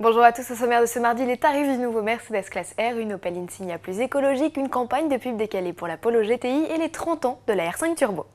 Bonjour à tous, au sommaire de ce mardi, les tarifs du nouveau Mercedes Classe R, une Opel Insignia plus écologique, une campagne de pub décalée pour la Polo GTI et les 30 ans de la R5 Turbo.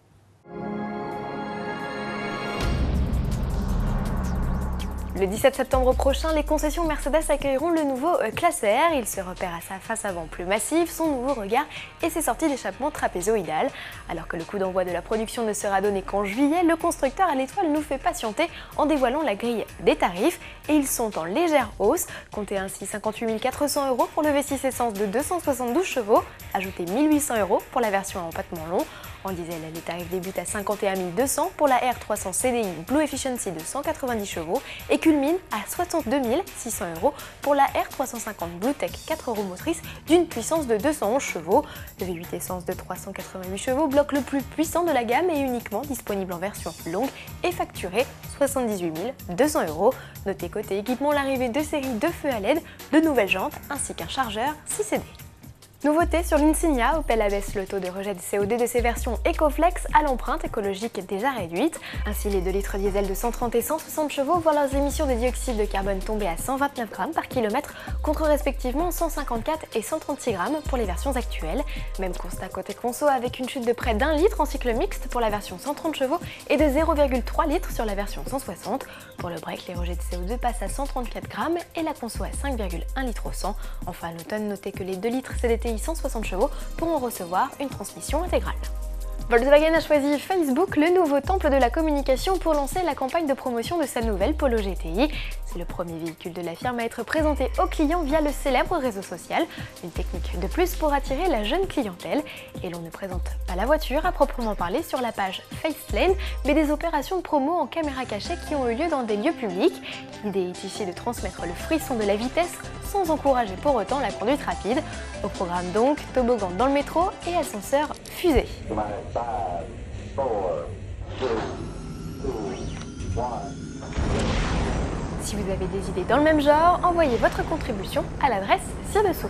Le 17 septembre prochain, les concessions Mercedes accueilleront le nouveau Classe R. Il se repère à sa face avant plus massive, son nouveau regard et ses sorties d'échappement trapézoïdales. Alors que le coup d'envoi de la production ne sera donné qu'en juillet, le constructeur à l'étoile nous fait patienter en dévoilant la grille des tarifs. Et ils sont en légère hausse. Comptez ainsi 58 400 € pour le V6 essence de 272 chevaux, ajoutez 1 800 € pour la version à empattement long. En diesel, les tarifs débutent à 51 200 pour la R300 CDI Blue Efficiency de 190 chevaux et culminent à 62 600 € pour la R350 BlueTech 4 roues motrices d'une puissance de 211 chevaux. Le V8 essence de 388 chevaux, bloc le plus puissant de la gamme, est uniquement disponible en version longue et facturé 78 200 €. Notez côté équipement l'arrivée de série de feux à LED, de nouvelles jantes ainsi qu'un chargeur 6 CD. Nouveauté sur l'Insignia, Opel abaisse le taux de rejet de CO2 de ses versions EcoFlex à l'empreinte écologique déjà réduite. Ainsi, les 2 litres diesel de 130 et 160 chevaux voient leurs émissions de dioxyde de carbone tomber à 129 grammes par kilomètre contre respectivement 154 et 136 grammes pour les versions actuelles. Même constat côté conso avec une chute de près d'1 litre en cycle mixte pour la version 130 chevaux et de 0,3 litres sur la version 160. Pour le break, les rejets de CO2 passent à 134 grammes et la conso à 5,1 litres au 100. Enfin, à l'automne, notez que les 2 litres CDTI 160 chevaux pourront recevoir une transmission intégrale. Volkswagen a choisi Facebook, le nouveau temple de la communication, pour lancer la campagne de promotion de sa nouvelle Polo GTI. C'est le premier véhicule de la firme à être présenté aux clients via le célèbre réseau social. Une technique de plus pour attirer la jeune clientèle. Et l'on ne présente pas la voiture à proprement parler sur la page Facelane, mais des opérations de promo en caméra cachée qui ont eu lieu dans des lieux publics. L'idée est ici de transmettre le frisson de la vitesse sans encourager pour autant la conduite rapide. Au programme donc, toboggan dans le métro et ascenseur fusée. 5, 4, 3, 2, 1. Si vous avez des idées dans le même genre, envoyez votre contribution à l'adresse ci-dessous.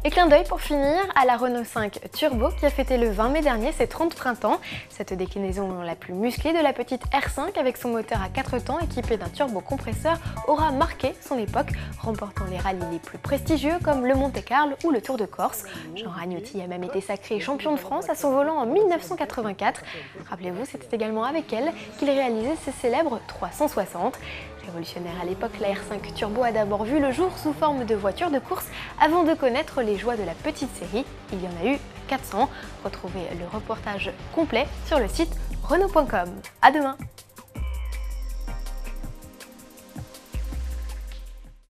Et clin d'œil pour finir à la Renault 5 Turbo qui a fêté le 20 mai dernier ses 30 printemps. Cette déclinaison la plus musclée de la petite R5 avec son moteur à 4 temps équipé d'un turbo-compresseur aura marqué son époque, remportant les rallyes les plus prestigieux comme le Monte-Carlo ou le Tour de Corse. Jean Ragnotti a même été sacré champion de France à son volant en 1984. Rappelez-vous, c'était également avec elle qu'il réalisait ses célèbres 360. Révolutionnaire à l'époque, la R5 Turbo a d'abord vu le jour sous forme de voiture de course avant de connaître les joies de la petite série. Il y en a eu 400. Retrouvez le reportage complet sur le site renault.com. À demain!